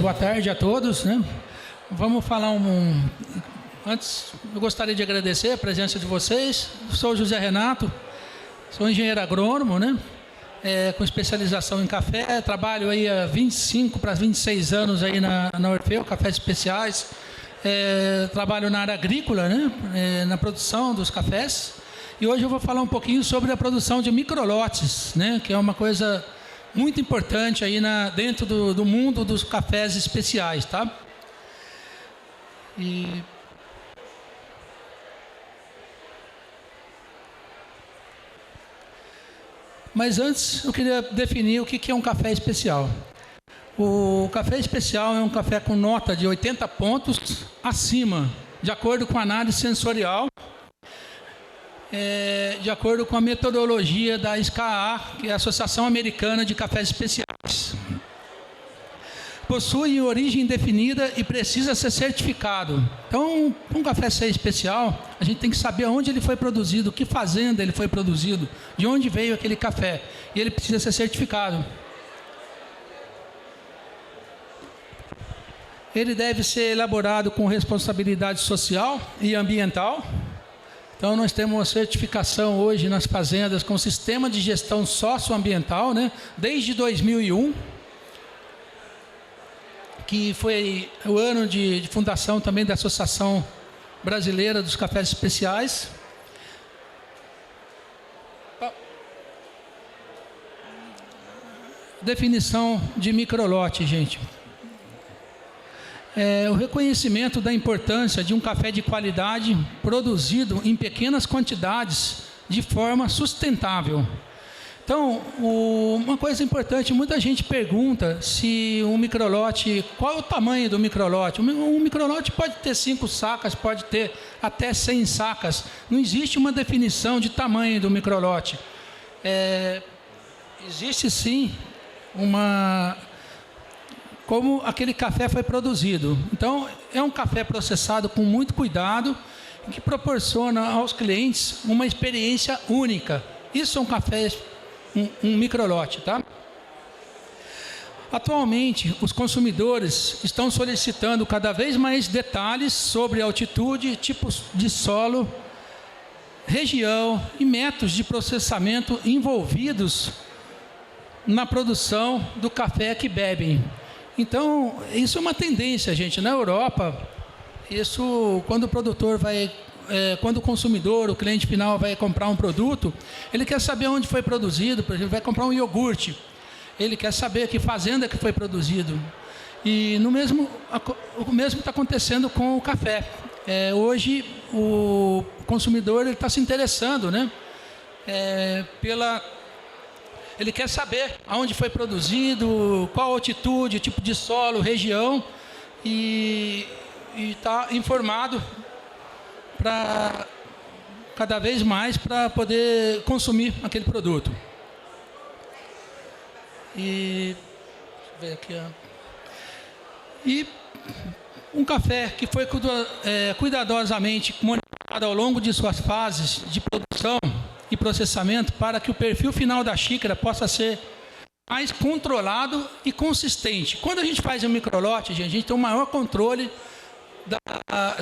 boa tarde a todos, né? Vamos falar Antes, eu gostaria de agradecer a presença de vocês. Eu sou o José Renato, sou engenheiro agrônomo, né? Com especialização em café. Trabalho aí há 25 para 26 anos aí na Orfeu, cafés especiais. Trabalho na área agrícola, né? Na produção dos cafés. E hoje eu vou falar um pouquinho sobre a produção de microlotes, né? Que é uma coisa muito importante aí dentro do mundo dos cafés especiais, tá? Mas antes eu queria definir o que é um café especial. O café especial é um café com nota de 80 pontos acima, de acordo com a análise sensorial, de acordo com a metodologia da SCAA, que é a Associação Americana de Cafés Especiais. Possui origem definida e precisa ser certificado. Então, para um café ser especial, a gente tem que saber onde ele foi produzido, que fazenda ele foi produzido, de onde veio aquele café. E ele precisa ser certificado. Ele deve ser elaborado com responsabilidade social e ambiental. Então, nós temos uma certificação hoje nas fazendas com sistema de gestão socioambiental, né? Desde 2001. Que foi o ano de fundação também da Associação Brasileira dos Cafés Especiais. Definição de microlote, gente. O reconhecimento da importância de um café de qualidade produzido em pequenas quantidades de forma sustentável. Então, uma coisa importante, muita gente pergunta se um microlote, qual é o tamanho do microlote? Um microlote pode ter 5 sacas, pode ter até 100 sacas. Não existe uma definição de tamanho do microlote. Existe sim como aquele café foi produzido. Então, é um café processado com muito cuidado, que proporciona aos clientes uma experiência única. Isso é um café um microlote, tá? Atualmente, os consumidores estão solicitando cada vez mais detalhes sobre altitude, tipos de solo, região e métodos de processamento envolvidos na produção do café que bebem. Então, isso é uma tendência, gente. Na Europa, quando o produtor quando o consumidor, o cliente final vai comprar um produto, ele quer saber onde foi produzido. Por exemplo, vai comprar um iogurte, ele quer saber que fazenda que foi produzido. E o mesmo está acontecendo com o café. Hoje o consumidor está se interessando, né? Ele quer saber aonde foi produzido, qual a altitude, tipo de solo, região, e está informado para cada vez mais para poder consumir aquele produto. Deixa eu ver aqui, E um café que foi cuidadosamente monitorado ao longo de suas fases de produção e processamento para que o perfil final da xícara possa ser mais controlado e consistente. Quando a gente faz um microlote, a gente tem um maior controle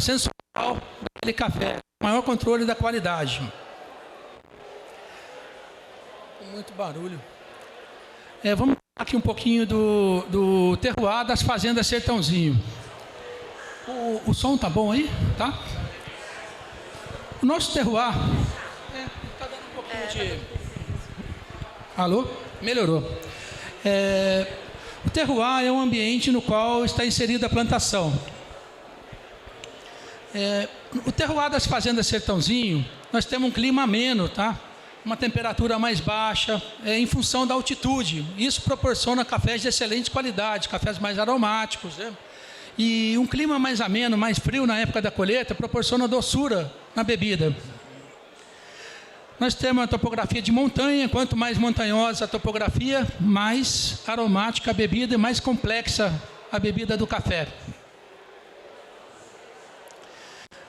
sensorial daquele café, maior controle da qualidade. Com muito barulho. Vamos falar aqui um pouquinho do terroir das fazendas Sertãozinho. O som tá bom aí? Tá? O nosso terroir... Tá dando um pouquinho de... Alô? Melhorou. O terroir é um ambiente no qual está inserida a plantação. O terroir das fazendas Sertãozinho, nós temos um clima ameno, tá? Uma temperatura mais baixa, em função da altitude. Isso proporciona cafés de excelente qualidade, cafés mais aromáticos, né? E um clima mais ameno, mais frio na época da colheita, proporciona doçura na bebida. Nós temos uma topografia de montanha. Quanto mais montanhosa a topografia, mais aromática a bebida e mais complexa a bebida do café.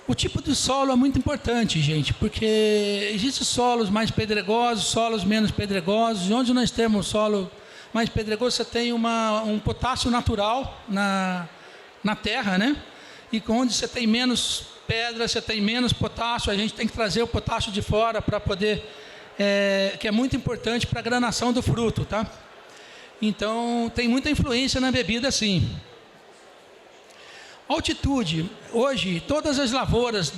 O tipo de solo é muito importante, gente, porque existem solos mais pedregosos, solos menos pedregosos. Onde nós temos solo mais pedregoso, você tem um potássio natural na terra, né? E onde você tem menos pedra, você tem menos potássio, a gente tem que trazer o potássio de fora para poder, que é muito importante para a granação do fruto, tá? Então, tem muita influência na bebida, sim. Altitude. Hoje, todas as lavouras,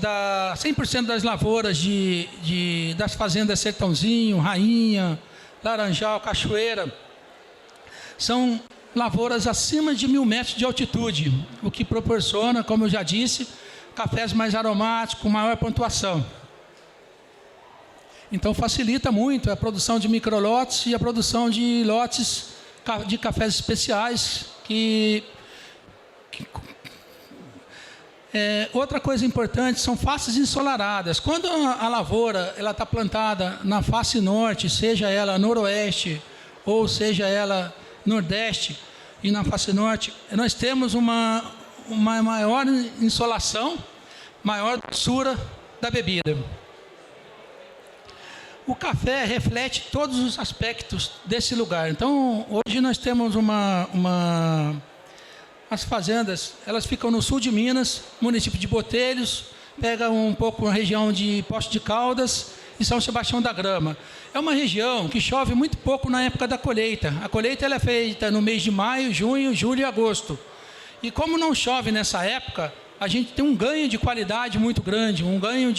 100% das lavouras das fazendas Sertãozinho, Rainha, Laranjal, Cachoeira, são lavouras acima de 1.000 metros de altitude, o que proporciona, como eu já disse, cafés mais aromáticos, com maior pontuação. Então, facilita muito a produção de microlotes e a produção de lotes de cafés especiais outra coisa importante são faces ensolaradas. Quando a lavoura está plantada na face norte, seja ela noroeste ou seja ela nordeste e na face norte, nós temos uma maior insolação, maior doçura da bebida. O café reflete todos os aspectos desse lugar. Então, hoje nós temos as fazendas, elas ficam no sul de Minas, município de Botelhos, pega um pouco a região de Poços de Caldas e São Sebastião da Grama. É uma região que chove muito pouco na época da colheita. A colheita ela é feita no mês de maio, junho, julho e agosto. E como não chove nessa época, a gente tem um ganho de qualidade muito grande, um ganho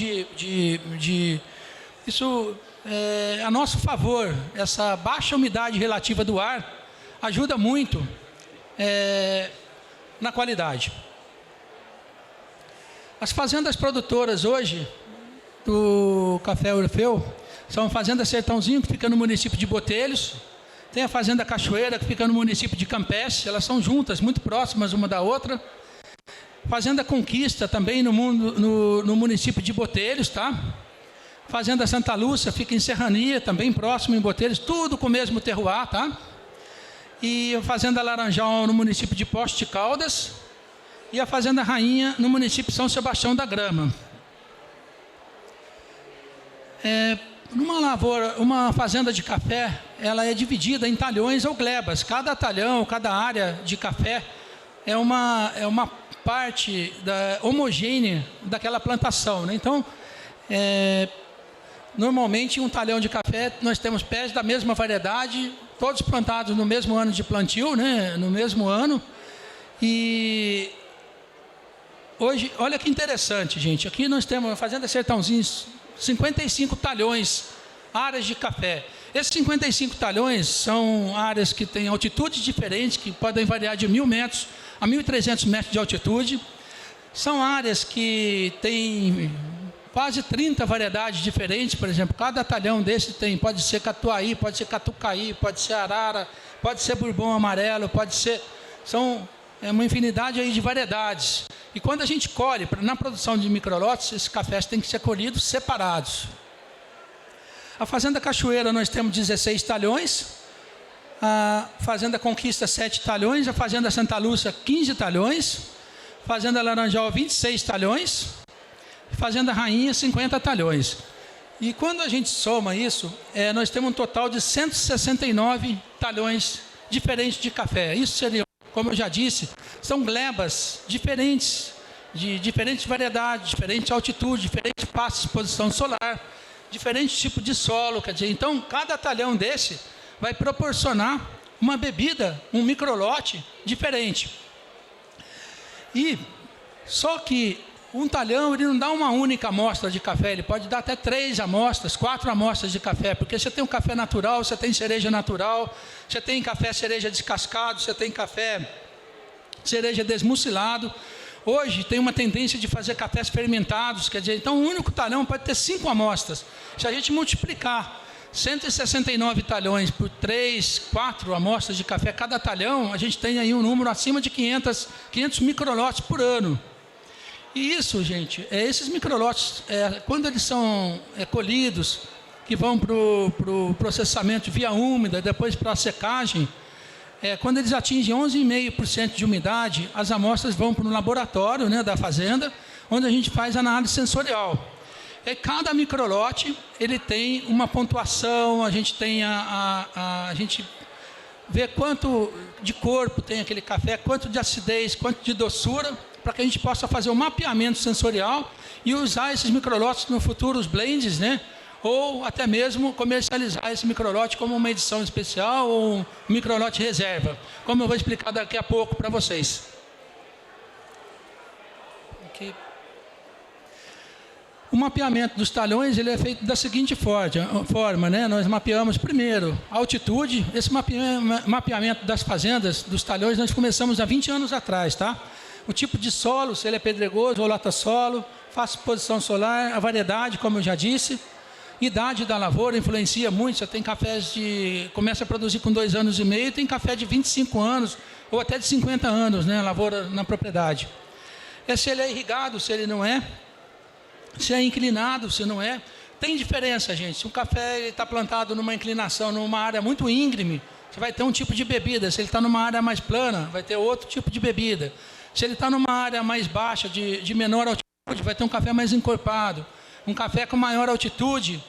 isso é a nosso favor. Essa baixa umidade relativa do ar ajuda muito na qualidade. As fazendas produtoras hoje do café Orfeu são a fazenda Sertãozinho, que fica no município de Botelhos, tem a fazenda Cachoeira, que fica no município de Campestre, elas são juntas, muito próximas uma da outra. Fazenda Conquista também no município de Botelhos, tá? Fazenda Santa Lúcia fica em Serrania, também próximo em Botelhos, tudo com o mesmo terroir, tá? E a Fazenda Laranjal no município de Poços de Caldas e a Fazenda Rainha no município de São Sebastião da Grama. Uma fazenda de café, ela é dividida em talhões ou glebas. Cada talhão, cada área de café é uma parte homogênea daquela plantação, né? Então, normalmente, em um talhão de café, nós temos pés da mesma variedade, todos plantados no mesmo ano de plantio, né? No mesmo ano. E hoje, olha que interessante, gente. Aqui nós temos a Fazenda Sertãozinho, 55 talhões, áreas de café. Esses 55 talhões são áreas que têm altitudes diferentes, que podem variar de 1.000 metros a 1.300 metros de altitude. São áreas que têm quase 30 variedades diferentes. Por exemplo, cada talhão desse pode ser catuaí, pode ser catucaí, pode ser arara, pode ser bourbon amarelo, são uma infinidade aí de variedades. E quando a gente colhe, na produção de microlotes, esses cafés têm que ser colhidos separados. A Fazenda Cachoeira nós temos 16 talhões, a Fazenda Conquista 7 talhões, a Fazenda Santa Lúcia 15 talhões, Fazenda Laranjal 26 talhões, Fazenda Rainha 50 talhões. E quando a gente soma isso, nós temos um total de 169 talhões diferentes de café. Isso seria, como eu já disse, são glebas diferentes, de diferentes variedades, diferente altitude, diferente passo de exposição solar, diferente tipo de solo. Quer dizer, então, cada talhão desse vai proporcionar uma bebida, um microlote diferente. E só que um talhão ele não dá uma única amostra de café, ele pode dar até 3 amostras, 4 amostras de café, porque você tem um café natural, você tem cereja natural, você tem café cereja descascado, você tem café cereja desmucilado. Hoje tem uma tendência de fazer cafés fermentados, quer dizer, então um único talhão pode ter 5 amostras. Se a gente multiplicar 169 talhões por 3, 4 amostras de café cada talhão, a gente tem aí um número acima de 500 microlotes por ano. E isso, gente, esses microlotes, quando eles são colhidos, que vão para o processamento via úmida, depois para a secagem, quando eles atingem 11,5% de umidade, as amostras vão para o laboratório, né, da fazenda, onde a gente faz análise sensorial. E cada microlote ele tem uma pontuação, a gente tem ver quanto de corpo tem aquele café, quanto de acidez, quanto de doçura, para que a gente possa fazer um mapeamento sensorial e usar esses microlotes no futuro, os blends, né? Ou até mesmo comercializar esse microlote como uma edição especial ou um microlote reserva, como eu vou explicar daqui a pouco para vocês. Aqui. O mapeamento dos talhões ele é feito da seguinte forma, né? Nós mapeamos primeiro a altitude. Esse mapeamento das fazendas, dos talhões, nós começamos há 20 anos atrás, tá? O tipo de solo, se ele é pedregoso ou lata-solo, fácil exposição solar, a variedade, como eu já disse. Idade da lavoura influencia muito. Você tem cafés que começa a produzir com 2 anos e meio, tem café de 25 anos ou até de 50 anos, né? Lavoura na propriedade. Se ele é irrigado, se ele não é. Se é inclinado, se não é. Tem diferença, gente. Se um café está plantado numa inclinação, numa área muito íngreme, você vai ter um tipo de bebida. Se ele está numa área mais plana, vai ter outro tipo de bebida. Se ele está numa área mais baixa, de menor altitude, vai ter um café mais encorpado. Um café com maior altitude,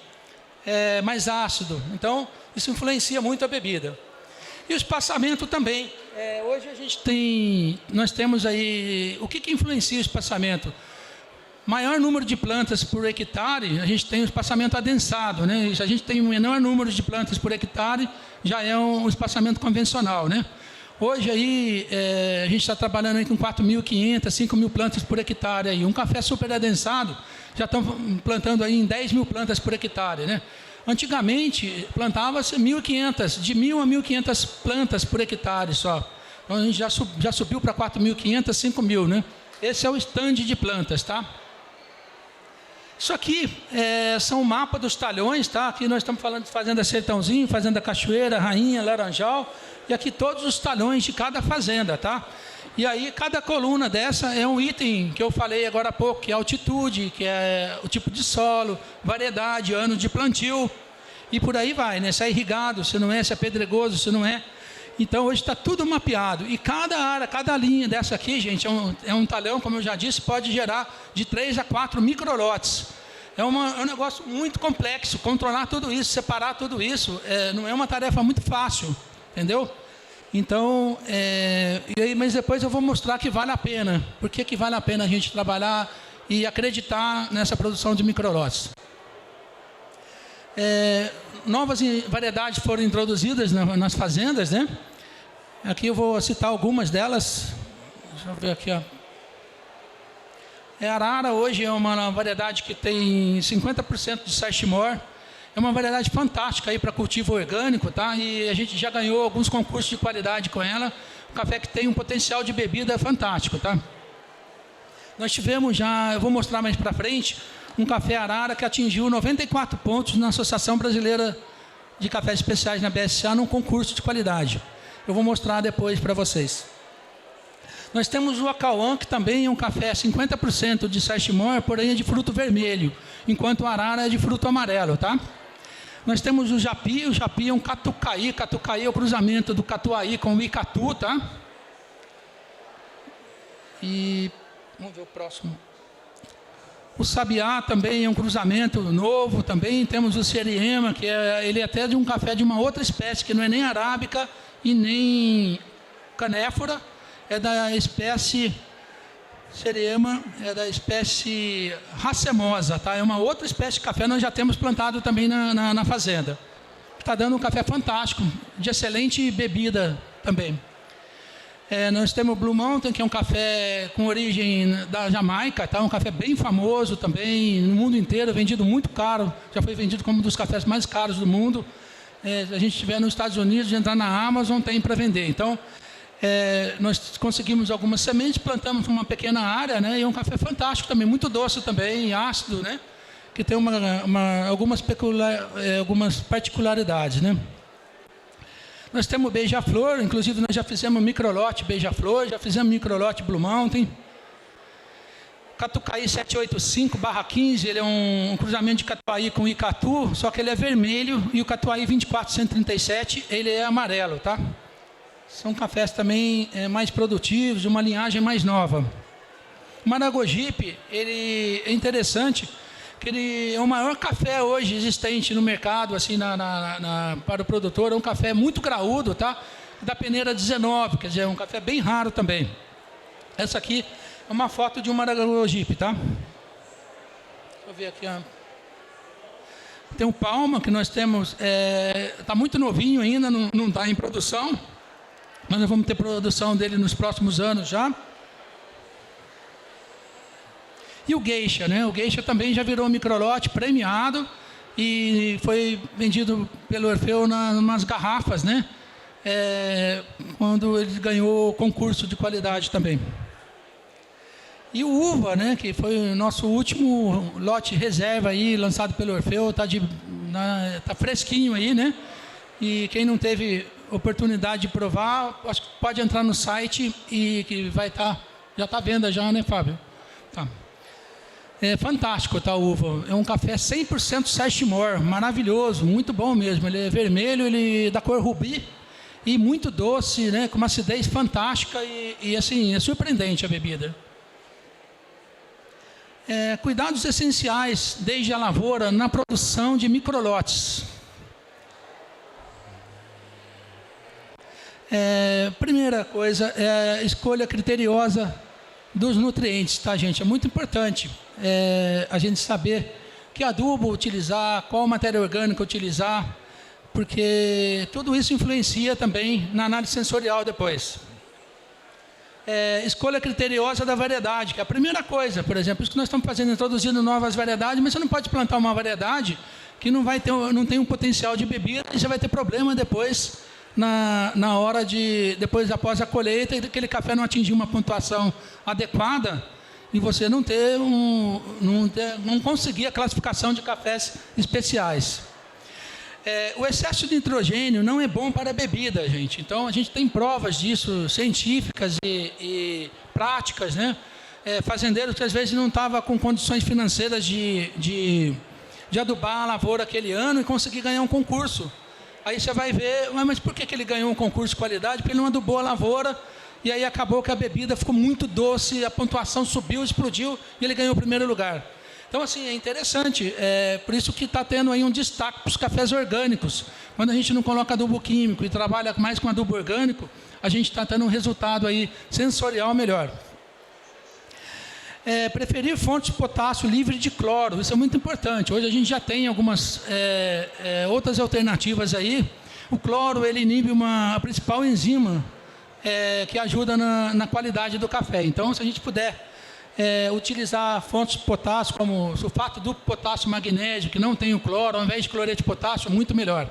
mais ácido. Então, isso influencia muito a bebida. E o espaçamento também. Hoje nós temos aí... O que influencia o espaçamento? Maior número de plantas por hectare, a gente tem o espaçamento adensado, né? Se a gente tem um menor número de plantas por hectare, já é um espaçamento convencional, né? Hoje aí, a gente está trabalhando aí com 4.500, 5.000 plantas por hectare. Aí. Um café super adensado, já estão plantando aí em 10.000 plantas por hectare, né? Antigamente, plantava-se 1.500, de 1.000 a 1.500 plantas por hectare só. Então, a gente já subiu para 4.500, 5.000, né? Esse é o stand de plantas, tá? Isso aqui são o mapa dos talhões, tá? Aqui nós estamos falando de Fazenda Sertãozinho, Fazenda Cachoeira, Rainha, Laranjal, e aqui todos os talhões de cada fazenda, tá? E aí cada coluna dessa é um item que eu falei agora há pouco, que é altitude, que é o tipo de solo, variedade, ano de plantio, e por aí vai, né? Se é irrigado, se não é, se é pedregoso, se não é. Então hoje está tudo mapeado, e cada área, cada linha dessa aqui, gente, é um talhão, como eu já disse, pode gerar de 3 a 4 microlotes. É um negócio muito complexo, controlar tudo isso, separar tudo isso, não é uma tarefa muito fácil, entendeu? Então, mas depois eu vou mostrar que vale a pena. Por que vale a pena a gente trabalhar e acreditar nessa produção de microlotes? Novas variedades foram introduzidas nas fazendas, né? Aqui eu vou citar algumas delas. Deixa eu ver aqui, ó. A arara hoje é uma variedade que tem 50% de Sachi-Mor. É uma variedade fantástica aí para cultivo orgânico, tá? E a gente já ganhou alguns concursos de qualidade com ela. Um café que tem um potencial de bebida fantástico, tá? Nós tivemos já, eu vou mostrar mais para frente, um café arara que atingiu 94 pontos na Associação Brasileira de Cafés Especiais, na BSA, num concurso de qualidade. Eu vou mostrar depois para vocês. Nós temos o Acauã, que também é um café 50% de Sachi-Mor, porém é de fruto vermelho, enquanto o arara é de fruto amarelo, tá? Nós temos o Japi é um catucaí. Catucaí é o cruzamento do catuaí com o icatu, tá? E vamos ver o próximo. O sabiá também é um cruzamento novo, também temos o seriema, que ele é até de um café de uma outra espécie, que não é nem arábica e nem canéfora, é da espécie seriema, é da espécie racemosa, tá? É uma outra espécie de café, nós já temos plantado também na fazenda. Está dando um café fantástico, de excelente bebida também. Nós temos o Blue Mountain, que é um café com origem da Jamaica, tá? Um café bem famoso também, no mundo inteiro, vendido muito caro, já foi vendido como um dos cafés mais caros do mundo. Se a gente estiver nos Estados Unidos, de entrar na Amazon, tem para vender. Então, nós conseguimos algumas sementes, plantamos uma pequena área, né? E é um café fantástico também, muito doce também, ácido, né? Que tem algumas particularidades, né? Nós temos o beija-flor, inclusive nós já fizemos microlote beija-flor, já fizemos microlote Blue Mountain. Catucaí 785/15, ele é um cruzamento de catuaí com icatu, só que ele é vermelho, e o catuaí 2437, ele é amarelo, tá? São cafés também mais produtivos, de uma linhagem mais nova. O Maragogipe, ele é interessante, que ele é o maior café hoje existente no mercado, assim, para o produtor. É um café muito graúdo, tá? da peneira 19, quer dizer, é um café bem raro também. Essa aqui é uma foto de um Maragogipe, tá? Deixa eu ver aqui, ó. Tem um Palma que nós temos, está muito novinho ainda, não está em produção, mas nós vamos ter produção dele nos próximos anos já. E o Geisha, né? O Geisha também já virou microlote premiado e foi vendido pelo Orfeu nas garrafas, né? Quando ele ganhou o concurso de qualidade também. E o Uva, né, que foi o nosso último lote reserva aí, lançado pelo Orfeu, tá fresquinho aí, né? E quem não teve oportunidade de provar, acho que pode entrar no site e que vai estar, já está à venda já, né, Fábio? Tá. É fantástico, tá, o Uva. É um café 100% Sashimor, maravilhoso, muito bom mesmo. Ele é vermelho, ele é da cor rubi e muito doce, né, com uma acidez fantástica e assim, é surpreendente a bebida. Cuidados essenciais desde a lavoura na produção de microlotes. Primeira coisa é a escolha criteriosa dos nutrientes, tá, gente? É muito importante a gente saber que adubo utilizar, qual matéria orgânica utilizar, porque tudo isso influencia também na análise sensorial depois. Escolha criteriosa da variedade, que é a primeira coisa. Por exemplo, isso que nós estamos fazendo, introduzindo novas variedades, mas você não pode plantar uma variedade que não tem um potencial de bebida e você vai ter problema depois, na hora de, depois após a colheita, e aquele café não atingir uma pontuação adequada e você não conseguir a classificação de cafés especiais. O excesso de nitrogênio não é bom para a bebida, gente. Então, a gente tem provas disso, científicas e práticas, né? Fazendeiros que às vezes não estavam com condições financeiras de adubar a lavoura aquele ano e conseguir ganhar um concurso. Aí você vai ver, mas por que ele ganhou um concurso de qualidade? Porque ele não adubou a lavoura e aí acabou que a bebida ficou muito doce, a pontuação subiu, explodiu e ele ganhou o primeiro lugar. Então, assim, é interessante, por isso que está tendo aí um destaque para os cafés orgânicos. Quando a gente não coloca adubo químico e trabalha mais com adubo orgânico, a gente está tendo um resultado aí sensorial melhor. Preferir fontes de potássio livre de cloro, isso é muito importante. Hoje a gente já tem algumas outras alternativas aí. O cloro, ele inibe a principal enzima que ajuda na qualidade do café. Então, se a gente puder utilizar fontes de potássio, como sulfato duplo potássio magnésio, que não tem o cloro, ao invés de cloreto de potássio, muito melhor.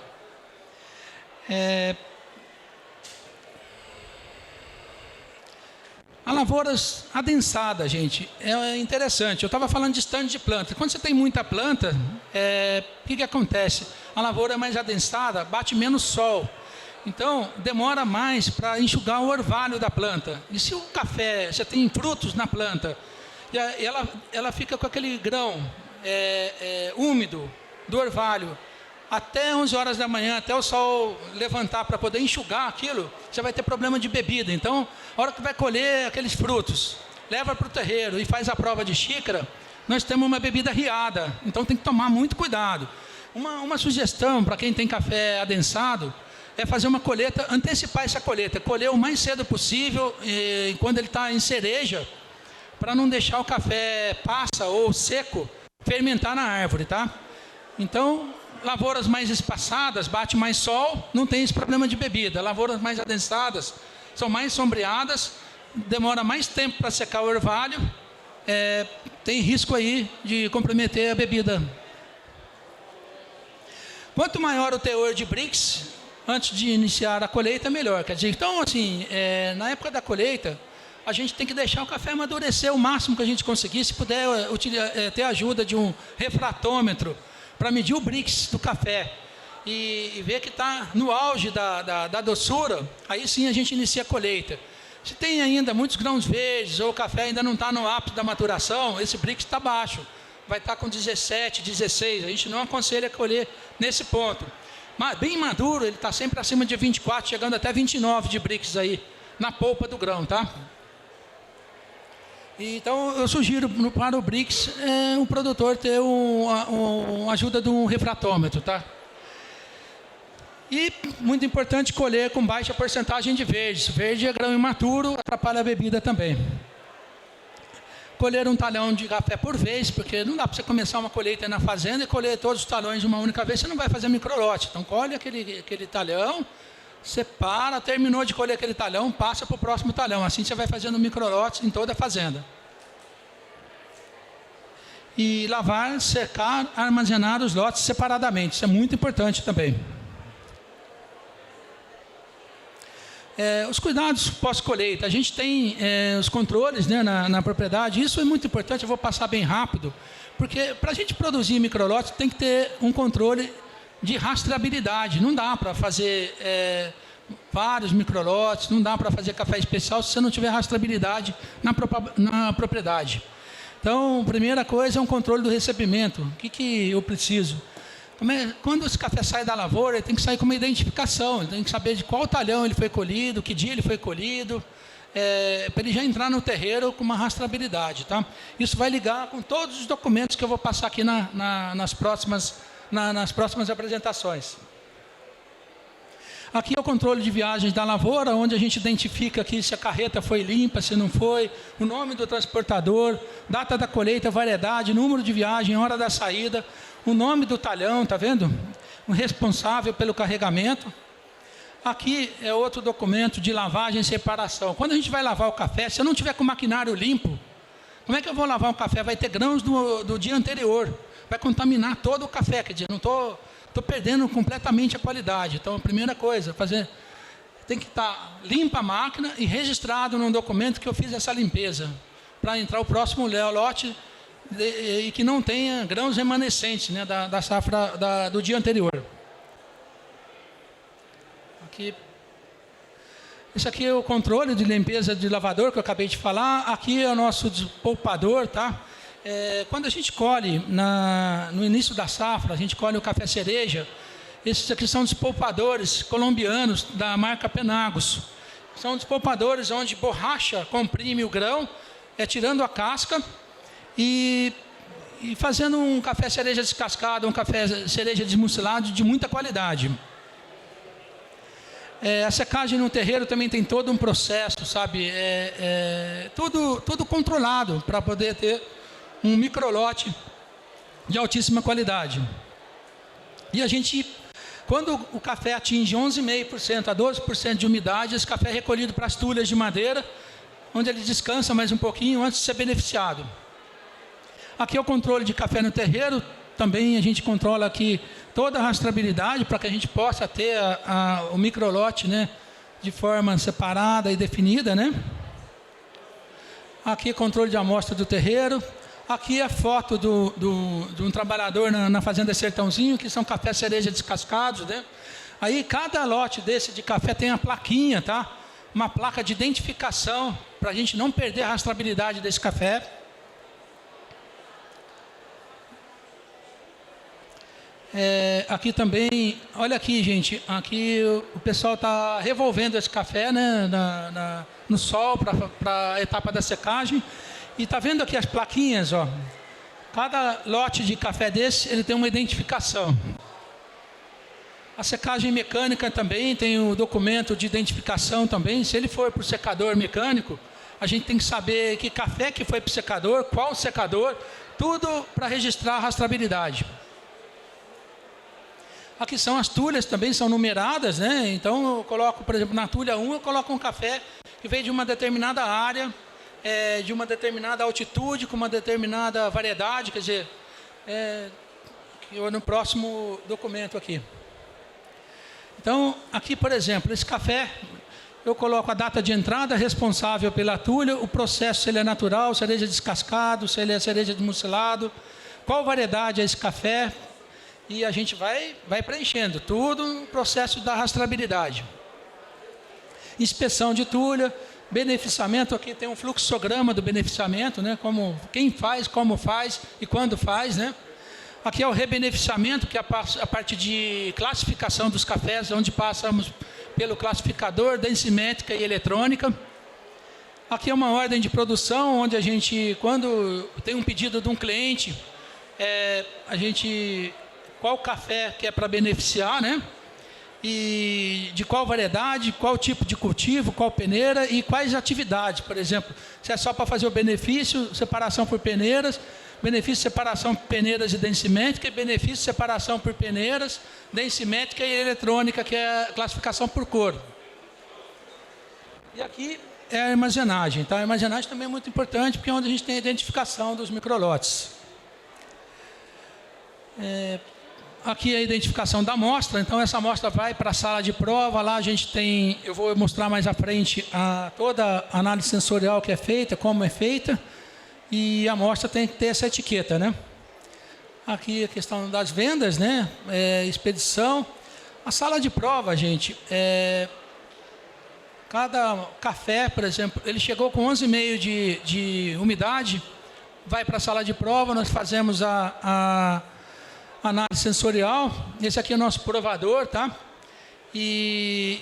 A lavouras adensadas, gente, é interessante. Eu estava falando de estande de planta. Quando você tem muita planta, o que acontece? A lavoura é mais adensada, bate menos sol. Então, demora mais para enxugar o orvalho da planta. E se o café, você tem frutos na planta, e ela fica com aquele grão úmido do orvalho, até 11 horas da manhã, até o sol levantar para poder enxugar aquilo, você vai ter problema de bebida. Então, a hora que vai colher aqueles frutos, leva para o terreiro e faz a prova de xícara, nós temos uma bebida riada. Então, tem que tomar muito cuidado. Uma sugestão para quem tem café adensado é fazer uma colheita, antecipar essa colheita, colher o mais cedo possível, quando ele está em cereja, para não deixar o café passa ou seco fermentar na árvore, tá? Então, lavouras mais espaçadas, bate mais sol, não tem esse problema de bebida. Lavouras mais adensadas são mais sombreadas, demora mais tempo para secar o orvalho, tem risco aí de comprometer a bebida. Quanto maior o teor de Brix, antes de iniciar a colheita, melhor. Quer dizer, então, assim, na época da colheita, a gente tem que deixar o café amadurecer o máximo que a gente conseguir. Se puder ter a ajuda de um refratômetro para medir o Brix do café e ver que está no auge da doçura, aí sim a gente inicia a colheita. Se tem ainda muitos grãos verdes ou o café ainda não está no ápice da maturação, esse Brix está baixo, vai estar com 17, 16, a gente não aconselha colher nesse ponto. Mas bem maduro, ele está sempre acima de 24, chegando até 29 de Brix aí, na polpa do grão, tá? Então, eu sugiro para o Brix o produtor ter a ajuda de um refratômetro, tá? E, muito importante, colher com baixa porcentagem de verdes. Verde é grão imaturo, atrapalha a bebida também. Colher um talhão de café por vez, porque não dá para você começar uma colheita na fazenda e colher todos os talhões de uma única vez, você não vai fazer microlote. Então, colhe aquele talhão, separa, terminou de colher aquele talhão, passa para o próximo talhão. Assim você vai fazendo microlotes em toda a fazenda. E lavar, secar, armazenar os lotes separadamente. Isso é muito importante também. Os cuidados pós-colheita. A gente tem os controles, né, na propriedade. Isso é muito importante, eu vou passar bem rápido. Porque para a gente produzir microlotes tem que ter um controle de rastreabilidade. Não dá para fazer vários microlotes, não dá para fazer café especial se você não tiver rastreabilidade na propriedade. Então, a primeira coisa é um controle do recebimento. O que eu preciso? Quando esse café sai da lavoura, ele tem que sair com uma identificação. Ele tem que saber de qual talhão ele foi colhido, que dia ele foi colhido, para ele já entrar no terreiro com uma rastreabilidade. Tá? Isso vai ligar com todos os documentos que eu vou passar aqui nas próximas apresentações. Aqui é o controle de viagens da lavoura, onde a gente identifica aqui se a carreta foi limpa, se não foi, o nome do transportador, data da colheita, variedade, número de viagem, hora da saída, o nome do talhão, tá vendo? O responsável pelo carregamento. Aqui é outro documento de lavagem e separação. Quando a gente vai lavar o café, se eu não tiver com o maquinário limpo, como é que eu vou lavar o café? Vai ter grãos do dia anterior, vai contaminar todo o café, quer dizer, não estou perdendo completamente a qualidade. Então, a primeira coisa, tem que estar limpa a máquina e registrado num documento que eu fiz essa limpeza, para entrar o próximo lote e que não tenha grãos remanescentes, né, da safra do dia anterior. Esse aqui é o controle de limpeza de lavador que eu acabei de falar. Aqui é o nosso despolpador, tá? Quando a gente colhe, no início da safra, a gente colhe o café cereja. Esses aqui são despolpadores colombianos da marca Penagos. São despolpadores onde borracha comprime o grão, tirando a casca e fazendo um café cereja descascado, um café cereja desmucilado de muita qualidade. A secagem no terreiro também tem todo um processo, sabe? Tudo controlado para poder ter um microlote de altíssima qualidade. E a gente, quando o café atinge 11,5% a 12% de umidade, esse café é recolhido para as tulhas de madeira, onde ele descansa mais um pouquinho antes de ser beneficiado. Aqui é o controle de café no terreiro. Também a gente controla aqui toda a rastreabilidade para que a gente possa ter o microlote, né, de forma separada e definida, né? Aqui é controle de amostra do terreiro. Aqui é a foto de um trabalhador na fazenda Sertãozinho, que são cafés cereja descascados, né? Aí cada lote desse de café tem a plaquinha, tá? Uma placa de identificação para a gente não perder a rastreabilidade desse café. Aqui também, olha aqui, gente, aqui o pessoal está revolvendo esse café, né, no sol para a etapa da secagem. E está vendo aqui as plaquinhas, ó. Cada lote de café desse, ele tem uma identificação. A secagem mecânica também tem o documento de identificação também. Se ele for para o secador mecânico, a gente tem que saber que café que foi para o secador, qual secador, tudo para registrar a rastreabilidade. Aqui são as tulhas, também são numeradas, né? Então eu coloco, por exemplo, na tulha 1 eu coloco um café que veio de uma determinada área, de uma determinada altitude, com uma determinada variedade, quer dizer, no próximo documento aqui. Então, aqui, por exemplo, esse café, eu coloco a data de entrada, responsável pela tulha, o processo, se ele é natural, cereja descascado, se ele é cereja desmucilado, qual variedade é esse café, e a gente vai preenchendo tudo no processo da rastreabilidade. Inspeção de tulha, beneficiamento, aqui tem um fluxograma do beneficiamento, né? Quem faz, como faz e quando faz, né? Aqui é o rebeneficiamento, que é a parte de classificação dos cafés, onde passamos pelo classificador, densimétrica e eletrônica. Aqui é uma ordem de produção, onde a gente, quando tem um pedido de um cliente, qual café que é para beneficiar, né? e de qual variedade, qual tipo de cultivo, qual peneira e quais atividades. Por exemplo, se é só para fazer o benefício, separação por peneiras, benefício, separação por peneiras e densimétrica, e benefício, separação por peneiras, densimétrica e eletrônica, que é a classificação por cor. E aqui é a armazenagem, tá? A armazenagem também é muito importante, porque é onde a gente tem a identificação dos microlotes. Aqui é a identificação da amostra, então essa amostra vai para a sala de prova, lá a gente tem, eu vou mostrar mais à frente toda a análise sensorial que é feita, como é feita, e a amostra tem que ter essa etiqueta, né? Aqui a questão das vendas, né? Expedição. A sala de prova, gente, cada café, por exemplo, ele chegou com 11,5 de umidade, vai para a sala de prova, nós fazemos a análise sensorial. Esse aqui é o nosso provador, tá? E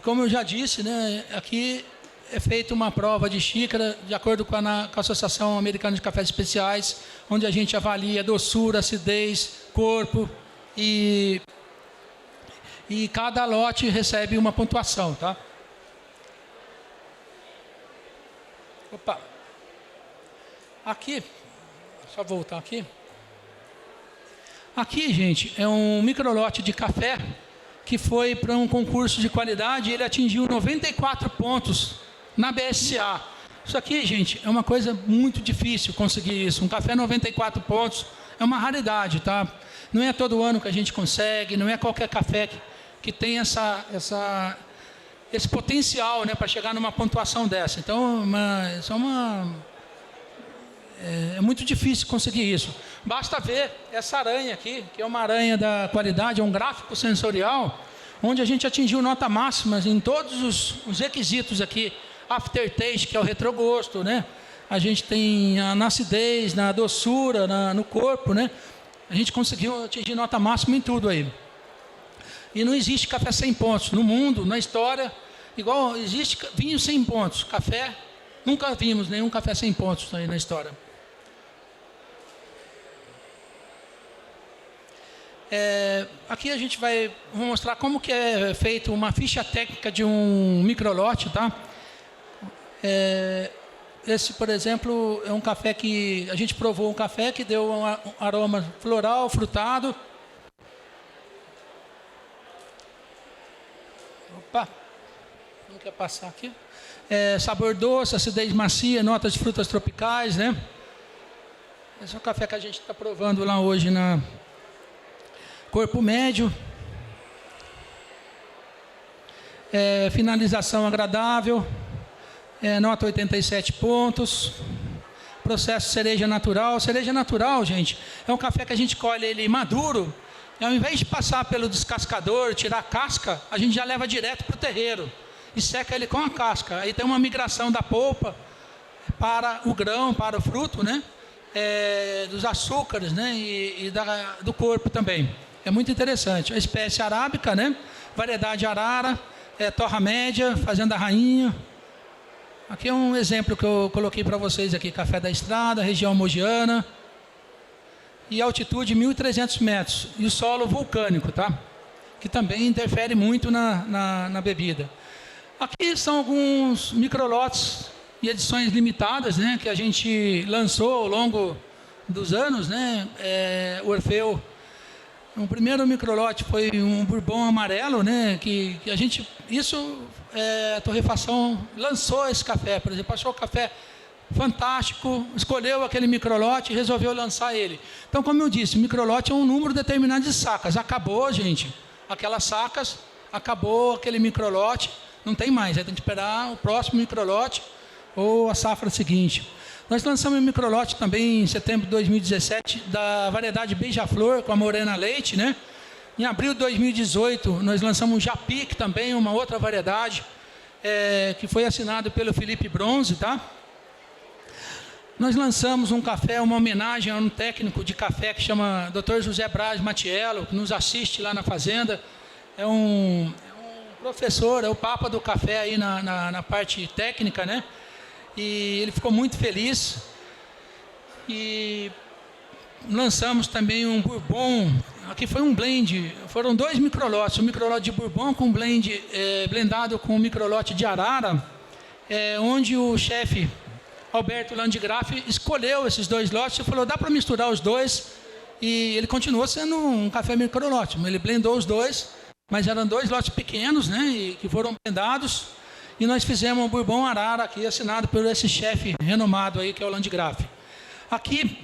como eu já disse, né, aqui é feita uma prova de xícara, de acordo com a Associação Americana de Cafés Especiais, onde a gente avalia doçura, acidez, corpo, e cada lote recebe uma pontuação, tá? Opa! Aqui, só voltar aqui. Aqui, gente, é um microlote de café que foi para um concurso de qualidade e ele atingiu 94 pontos na BSA. Isso aqui, gente, é uma coisa muito difícil conseguir isso. Um café 94 pontos é uma raridade, tá? Não é todo ano que a gente consegue, não é qualquer café que tem esse potencial, né, para chegar numa pontuação dessa. Então, é muito difícil conseguir isso. Basta ver essa aranha aqui, que é uma aranha da qualidade, é um gráfico sensorial, onde a gente atingiu nota máxima em todos os requisitos aqui. Aftertaste, que é o retrogosto, né? A gente tem na acidez, na doçura, no corpo, né? A gente conseguiu atingir nota máxima em tudo aí. E não existe café 100 pontos. No mundo, na história, igual existe vinho 100 pontos. Café, nunca vimos nenhum café 100 pontos aí na história. Aqui a gente vou mostrar como que é feita uma ficha técnica de um microlote, tá? Esse, por exemplo, é um café que a gente provou, um café que deu um aroma floral, frutado. Opa, não quer passar aqui. Sabor doce, acidez macia, notas de frutas tropicais, né? Esse é o café que a gente está provando lá hoje na corpo médio. Finalização agradável. Nota 87 pontos. Processo cereja natural. Cereja natural, gente, é um café que a gente colhe ele maduro. E ao invés de passar pelo descascador, tirar a casca, a gente já leva direto para o terreiro e seca ele com a casca. Aí tem uma migração da polpa para o grão, para o fruto, né? Dos açúcares, né? E do corpo também. É muito interessante. A espécie arábica, né? Variedade arara, torra média, fazenda rainha. Aqui é um exemplo que eu coloquei para vocês aqui, café da estrada, região mogiana. E altitude 1.300 metros. E o solo vulcânico, tá? Que também interfere muito na bebida. Aqui são alguns microlotes e edições limitadas, né? Que a gente lançou ao longo dos anos, né? O Orfeu. O primeiro microlote foi um bourbon amarelo, né? Que a gente... a torrefação lançou esse café, por exemplo, achou o café fantástico, escolheu aquele microlote e resolveu lançar ele. Então, como eu disse, microlote é um número determinado de sacas. Acabou, gente, aquelas sacas, acabou aquele microlote, não tem mais, aí tem que esperar o próximo microlote ou a safra seguinte. Nós lançamos um microlote também em setembro de 2017 da variedade Beija-Flor com a Morena Leite, né? Em abril de 2018 nós lançamos um Japique também, uma outra variedade que foi assinado pelo Felipe Bronze, tá? Nós lançamos um café, uma homenagem a um técnico de café que chama Dr. José Braz Matiello, que nos assiste lá na fazenda. É um professor, é o papa do café aí na parte técnica, né? E ele ficou muito feliz. E lançamos também um bourbon aqui foi um blend, foram 2 microlotes, um microlote de Bourbon com blend blendado com um microlote de Arara, onde o chefe Alberto Landgraf escolheu esses 2 lotes e falou, dá para misturar os 2, e ele continuou sendo um café microlote, ele blendou os 2, mas eram 2 lotes pequenos, né, e que foram blendados, e nós fizemos um Bourbon Arara aqui, assinado por esse chefe renomado aí, que é o Landgraf. Aqui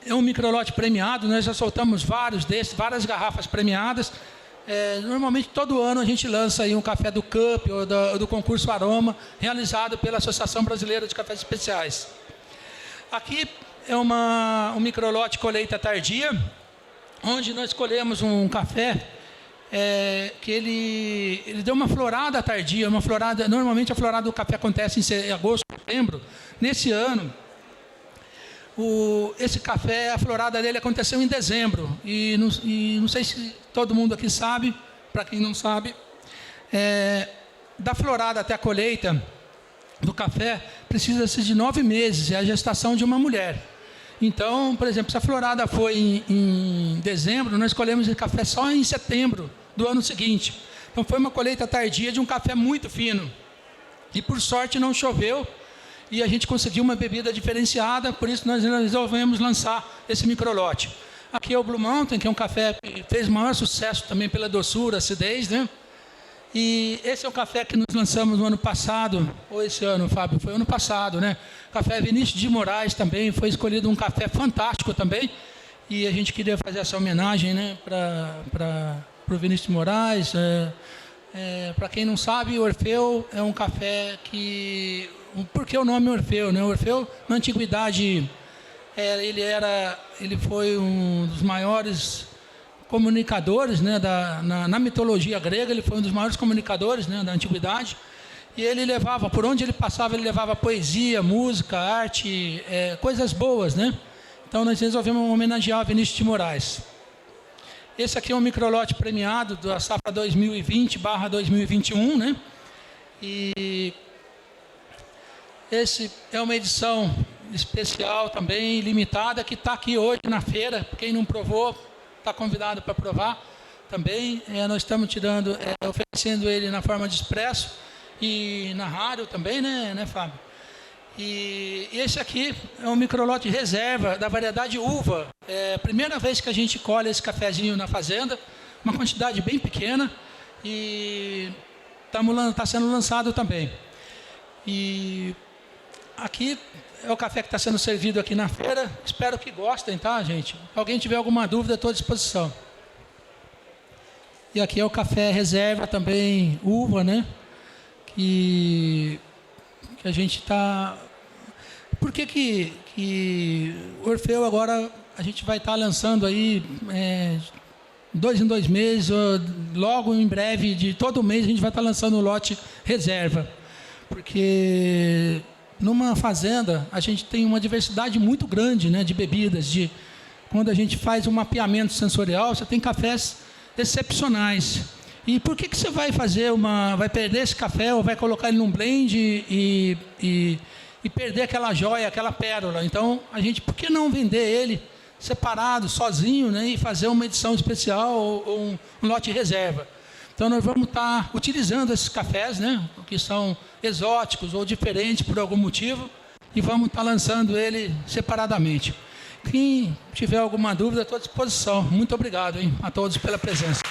é um microlote premiado, nós já soltamos vários desses, várias garrafas premiadas. Normalmente todo ano a gente lança aí um café do Cup ou do concurso Aroma, realizado pela Associação Brasileira de Cafés Especiais. Aqui é um microlote colheita tardia, onde nós escolhemos um café que ele deu uma florada tardia, normalmente a florada do café acontece em agosto, setembro. Nesse ano, esse café, a florada dele aconteceu em dezembro, e não sei se todo mundo aqui sabe, para quem não sabe, da florada até a colheita do café, precisa-se de 9 meses, é a gestação de uma mulher. Então, por exemplo, se a florada foi em dezembro, nós colhemos esse café só em setembro do ano seguinte. Então foi uma colheita tardia de um café muito fino, e por sorte não choveu, e a gente conseguiu uma bebida diferenciada, por isso nós resolvemos lançar esse microlote. Aqui é o Blue Mountain, que é um café que fez maior sucesso também pela doçura, acidez, né? E esse é o café que nós lançamos no ano passado, ou esse ano, Fábio, foi ano passado, né? Café Vinícius de Moraes também, foi escolhido um café fantástico também, e a gente queria fazer essa homenagem, né, para o Vinícius de Moraes. Para quem não sabe, o Orfeu é um café que... Por que o nome Orfeu, né? O Orfeu, na antiguidade, ele foi um dos maiores comunicadores, né, na mitologia grega, ele foi um dos maiores comunicadores, né, da antiguidade, e ele levava, por onde ele passava, ele levava poesia, música, arte, coisas boas, né? Então nós resolvemos homenagear o Vinícius de Moraes. Esse aqui é um microlote premiado da safra 2020/2021, né? E esse é uma edição especial também, limitada, que está aqui hoje na feira. Quem não provou, está convidado para provar também. Nós estamos oferecendo ele na forma de expresso e na raro também, né, Fábio? E esse aqui é um microlote reserva da variedade uva. É a primeira vez que a gente colhe esse cafezinho na fazenda, uma quantidade bem pequena, e está sendo lançado também. E aqui é o café que está sendo servido aqui na feira. Espero que gostem, tá, gente? Se alguém tiver alguma dúvida, estou à disposição. E aqui é o café reserva também, uva, né? Que a gente está... Por que o Orfeu agora a gente vai estar lançando aí 2 em 2 meses, logo em breve, de todo mês a gente vai estar lançando o lote reserva. Porque numa fazenda a gente tem uma diversidade muito grande, né, de bebidas. Quando a gente faz um mapeamento sensorial, você tem cafés excepcionais. E por que você vai vai perder esse café ou vai colocar ele num blend e perder aquela joia, aquela pérola? Então, por que não vender ele separado, sozinho, né, e fazer uma edição especial ou um lote reserva? Então, nós vamos estar utilizando esses cafés, né, que são exóticos ou diferentes por algum motivo, e vamos estar lançando ele separadamente. Quem tiver alguma dúvida, estou à disposição. Muito obrigado, a todos pela presença.